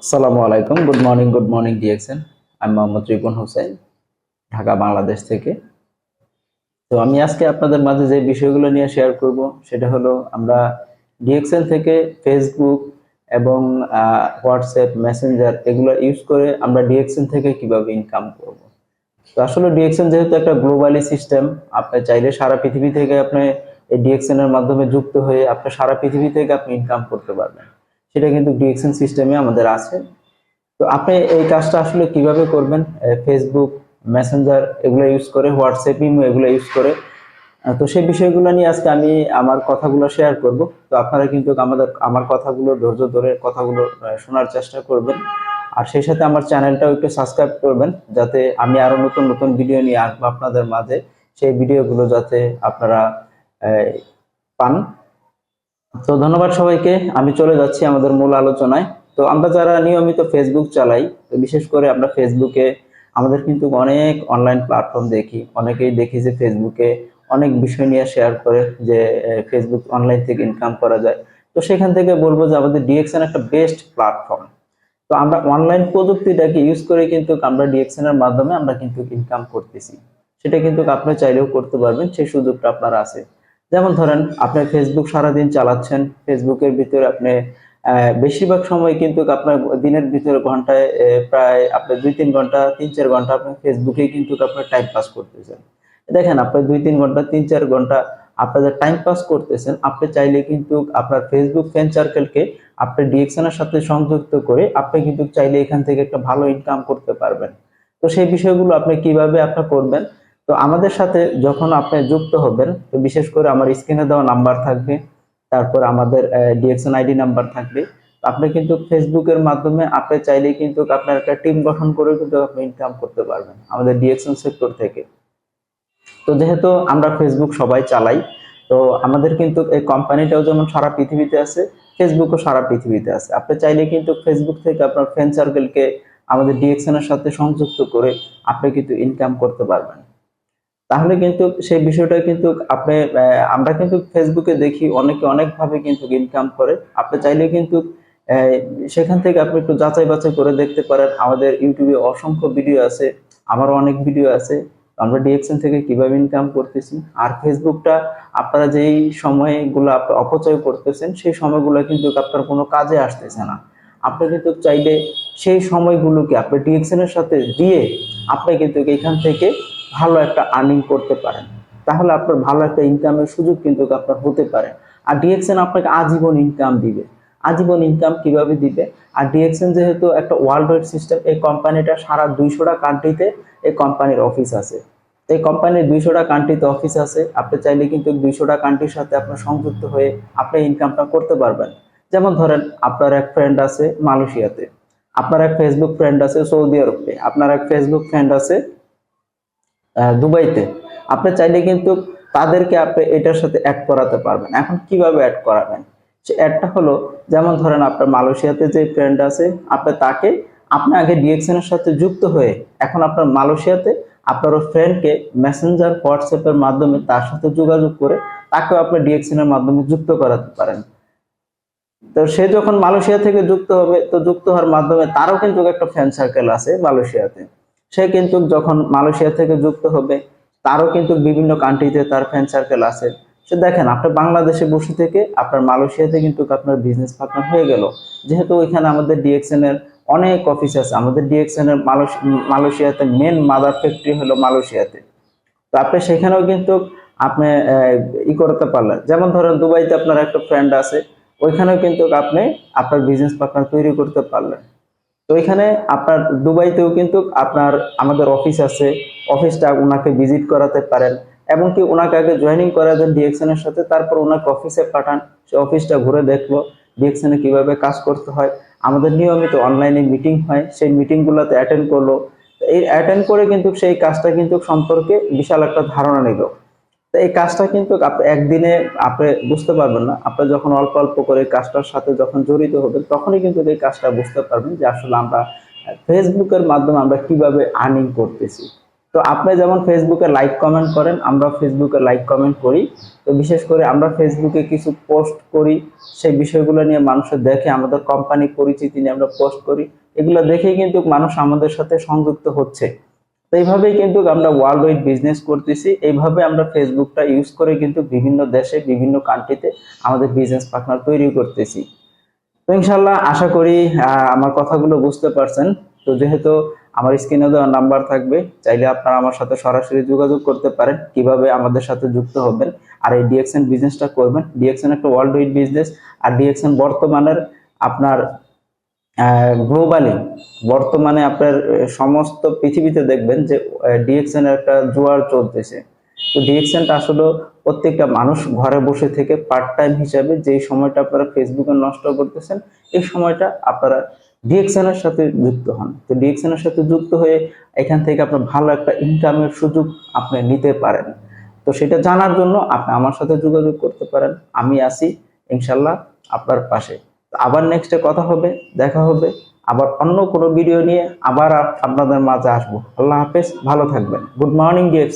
আসসালামু আলাইকুম। Good morning DXN. আমি মোহাম্মদ রিপন হোসেন, ঢাকা বাংলাদেশ থেকে। তো আমি আজকে আপনাদের মাঝে যে বিষয়গুলো নিয়ে শেয়ার করব সেটা হলো আমরা ডিএক্সএন থেকে ফেসবুক এবং হোয়াটসঅ্যাপ মেসেঞ্জার এগুলো ইউজ করে আমরা ডিএক্সএন থেকে কিভাবে ইনকাম করব। তো আসলে ডিএক্সএন যেহেতু একটা গ্লোবালি সিস্টেম, আপনি চাইলে সারা পৃথিবী থেকে আপনি এই ডিএক্সএন এর মাধ্যমে যুক্ত হয়ে আপনি সারা পৃথিবী থেকে আপনি ইনকাম করতে পারবেন। সেটা কিন্তু ডিএক্সএন সিস্টেমে আমাদের আছে। তো আপনি এই কাজটা আসলে কিভাবে করবেন? ফেসবুক মেসেঞ্জার এগুলো ইউজ করে, হোয়াটসঅ্যাপ ইমো এগুলো ইউজ করে। তো সেই বিষয়গুলো নিয়ে আজকে আমি আমার কথাগুলো শেয়ার করব। তো আপনারা কিন্তু আমার কথাগুলো ধৈর্য ধরে কথাগুলো শোনার চেষ্টা করবেন। আর সেই সাথে আমার চ্যানেলটাও একটু সাবস্ক্রাইব করবেন, যাতে আমি আরো নতুন নতুন ভিডিও নিয়ে আসবো আপনাদের মাঝে। সেই ভিডিওগুলো যাতে আপনারা আহ, পান। তো ধন্যবাদ সবাইকে। আমি চলে যাচ্ছি আমাদের মূল আলোচনায়। তো আমরা যারা নিয়মিত ফেসবুক চালাই, তো বিশেষ করে আমরা ফেসবুকে আমাদের কিন্তু অনেক অনলাইন প্ল্যাটফর্ম দেখি, অনেকেই দেখি যে ফেসবুকে অনেক বিষয় নিয়ে শেয়ার করে যে ফেসবুক অনলাইন থেকে ইনকাম করা যায়। তো সেখান থেকে বলবো যে আমাদের ডিএক্সএন একটা বেস্ট প্ল্যাটফর্ম। তো আমরা অনলাইন প্রযুক্তিটাকে ইউজ করে কিন্তু আমরা ডিএক্সএন এর মাধ্যমে আমরা কিন্তু ইনকাম করতেছি। সেটা কিন্তু আপনি চাইলেও করতে পারবেন, সেই সুযোগটা আপনার আছে। যেমন ধরেন আপনি ফেসবুক সারাদিন চালাচ্ছেন, ফেসবুকের ভিতরে আপনি বেশিরভাগ সময় কিন্তু আপনার দিনের ভিতরে ঘন্টায় প্রায় আপনি 2-3 ঘন্টা 3-4 ঘন্টা আপনি ফেসবুকে কিন্তু আপনার টাইম পাস করতেছেন। দেখেন আপনি 2-3 ঘন্টা 3-4 ঘন্টা আপনি যে টাইম পাস করতেছেন, আপনি চাইলে কিন্তু আপনার ফেসবুক ফ্রেন্ড সার্কেলকে আপনি ডিএক্সএন এর সাথে সংযুক্ত করে আপনি কিন্তু চাইলে এখান থেকে একটা ভালো ইনকাম করতে পারবেন। তো সেই বিষয়গুলো আপনি কিভাবে আপনি করবেন? তো আমাদের সাথে যখন আপনি যুক্ত হবেন, তো বিশেষ করে আমার স্ক্রিনে দেওয়া নাম্বার থাকবে, তারপর আমাদের ডিএক্সএন আইডি নাম্বার থাকবে। তো আপনি কিন্তু ফেসবুকের মাধ্যমে আপনি চাইলে কিন্তু আপনার একটা টিম গঠন করে কিন্তু আপনি ইনকাম করতে পারবেন আমাদের ডিএক্সএন সেক্টর থেকে। তো যেহেতু আমরা ফেসবুক সবাই চালাই, তো আমাদের কিন্তু এই কোম্পানিটাও যেমন সারা পৃথিবীতে আছে, ফেসবুকও সারা পৃথিবীতে আছে। আপনি চাইলে কিন্তু ফেসবুক থেকে আপনার ফ্রেন্ড সার্কেলকে আমাদের ডিএক্সএন এর সাথে সংযুক্ত করে আপনি কিন্তু ইনকাম করতে পারবেন। তাহলে কিন্তু সেই বিষয়টা কিন্তু আপনি আমরা কিন্তু ফেসবুকে দেখি অনেকে অনেকভাবে কিন্তু ইনকাম করে। আপনি চাইলে কিন্তু আহ, সেখান থেকে আপনি একটু যাচাই বাছাই করে দেখতে পারেন। আমাদের ইউটিউবে অসংখ্য ভিডিও আছে, আমারও অনেক ভিডিও আছে আমরা ডিএক্সএন থেকে কিভাবে ইনকাম করতেছি। আর ফেসবুকটা আপনারা যেই সময়গুলো আপনি অপচয় করতেছেন, সেই সময়গুলো কিন্তু আপনার কোনো কাজে আসতেছে না। আপনি কিন্তু চাইলে সেই সময়গুলোকে আপনি ডিএক্সএন এর সাথে দিয়ে আপনি কিন্তু এখান থেকে ভালো একটা আর্নিং করতে পারেন। তাহলে আপনার ভালো একটা ইনকামের সুযোগ কিন্তু আপনার হতে পারে। আর ডিএক্সএন আপনাকে আজীবন ইনকাম দিবে। আজীবন ইনকাম কিভাবে দিবে? আর ডিএক্সএন যেহেতু একটা ওয়ার্ল্ড ওয়াইড সিস্টেম, এই কোম্পানিটা সারা 200টা কান্ট্রিতে এই কোম্পানির অফিস আছে। এই কোম্পানির 200টা কান্ট্রিতে অফিস আছে। আপনি চাইলে কিন্তু 200টা কান্ট্রির সাথে আপনার সংযুক্ত হয়ে আপনি ইনকামটা করতে পারবেন। যেমন ধরেন আপনার এক ফ্রেন্ড আছে মালয়েশিয়াতে, আপনার এক ফেসবুক ফ্রেন্ড আছে সৌদি আরবে, আপনার এক ফেসবুক ফ্রেন্ড আছে দুবাইতে। আপনি চাইলে কিন্তু তাদেরকে আপনি এটার সাথে অ্যাড করাতে পারবেন। এখন কিভাবে অ্যাড করাবেন? সে অ্যাডটা হলো, যেমন ধরেন আপনার মালয়েশিয়াতে যে ফ্রেন্ড আছে, আপনি তাকে আপনি আগে ডিএক্সএন এর সাথে যুক্ত হয়ে এখন আপনার মালয়েশিয়াতে আপনার ওই ফ্রেন্ডকে মেসেঞ্জার হোয়াটসঅ্যাপ এর মাধ্যমে তার সাথে যোগাযোগ করে তাকেও আপনি ডিএক্সএন এর মাধ্যমে যুক্ত করাতে পারেন। তো সে যখন মালয়েশিয়া থেকে যুক্ত হবে, তো যুক্ত হওয়ার মাধ্যমে তারও কিন্তু একটা ফ্রেন্ড সার্কেল আছে মালয়েশিয়াতে। সে কিন্তু যখন মালয়েশিয়া থেকে যুক্ত হবে, তারও কিন্তু বিভিন্ন কান্ট্রিতে তার ফ্রেন্ড সার্কেল আছে। সে দেখেন আপনি বাংলাদেশে বসে থেকে আপনার মালয়েশিয়াতে কিন্তু আপনার বিজনেস পার্টনার হয়ে গেল। যেহেতু ওইখানে আমাদের ডিএক্সএন এর অনেক অফিস আছে, আমাদের ডিএক্সএন এর মালয়েশিয়াতে মেন মাদার ফ্যাক্টরি হলো মালয়েশিয়াতে। তো আপনি সেখানেও কিন্তু আপনি করতে পারলেন। যেমন ধরেন দুবাইতে আপনার একটা ফ্রেন্ড আছে, ওইখানেও কিন্তু আপনি আপনার বিজনেস পার্টনার তৈরি করতে পারলেন। তো এখানে আপনার দুবাইতেও কিন্তু আপনার আমাদের অফিস আছে, অফিসটা ওনাকে ভিজিট করাতে পারেন। এবং কি ওনাকে আগে জয়েনিং করা দেন ডিএক্সএন এর সাথে, তারপর ওনাকে অফিসে পাঠান। সে অফিসটা ঘুরে দেখলো ডিএক্সএন এ কিভাবে কাজ করতে হয়। আমাদের নিয়মিত অনলাইনে মিটিং হয়, সেই মিটিং গুলোতে অ্যাটেন্ড করলো। এই অ্যাটেন্ড করে কিন্তু সেই কাজটা কিন্তু সম্পর্কে বিশাল একটা ধারণা নিল। তো এই কাজটা কিন্তু আপনি একদিনে আপনি বুঝতে পারবেন না। আপনি যখন অল্প অল্প করে কাজটার সাথে যখন জড়িত হবেন, তখনই কিন্তু এই কাজটা বুঝতে পারবেন যে আসলে আমরা ফেসবুকের মাধ্যমে আমরা কিভাবে আর্নিং করতেছি। তো আপনি যেমন ফেসবুকে লাইক কমেন্ট করেন, আমরা ফেসবুকে লাইক কমেন্ট করি। তো বিশেষ করে আমরা ফেসবুকে কিছু পোস্ট করি, সেই বিষয়গুলো নিয়ে মানুষের দেখে, আমাদের কোম্পানি পরিচিতি নিয়ে আমরা পোস্ট করি, এগুলো দেখেই কিন্তু মানুষ আমাদের সাথে সংযুক্ত হচ্ছে। তো এইভাবেই কিন্তু আমরা ওয়ার্ল্ড ওয়াইড বিজনেস করতেছি। এইভাবে আমরা ফেসবুকটা ইউজ করে কিন্তু বিভিন্ন দেশে, বিভিন্ন কান্ট্রিতে আমাদের বিজনেস পার্টনার তৈরি করতেছি। তো ইনশাল্লাহ আশা করি আমার কথাগুলো বুঝতে পারছেন। তো যেহেতু আমার স্ক্রিনে দেওয়া নাম্বার থাকবে, চাইলে আপনারা আমার সাথে সরাসরি যোগাযোগ করতে পারেন কিভাবে আমাদের সাথে যুক্ত হবেন আর এই ডিএক্সএন বিজনেসটা করবেন। ডিএক্সএন একটা ওয়ার্ল্ড ওয়াইড বিজনেস, আর ডিএক্সএন বর্তমানের আপনার গ্লোবালি, বর্তমানে আপনার সমস্ত পৃথিবীতে দেখবেন যে ডিএক্সএন এর একটা জোয়ার চলতেছে। তো ডিএক্সএনটা আসলে প্রত্যেকটা মানুষ ঘরে বসে থেকে পার্ট টাইম হিসাবে যেই সময়টা আপনারা ফেসবুকে নষ্ট করতেছেন, এই সময়টা আপনারা ডিএক্সএন এর সাথে যুক্ত হন। তো ডিএক্সএন এর সাথে যুক্ত হয়ে এখান থেকে আপনার ভালো একটা ইনকামের সুযোগ আপনি নিতে পারেন। তো সেটা জানার জন্য আপনি আমার সাথে যোগাযোগ করতে পারেন, আমি আছি ইনশাল্লাহ আপনার পাশে। তো আবার নেক্সটে কথা হবে, দেখা হবে আবার অন্য কোনো ভিডিও নিয়ে, আবার আপনাদের মাঝে আসবো। আল্লাহ হাফেজ, ভালো থাকবেন। Good morning DXN.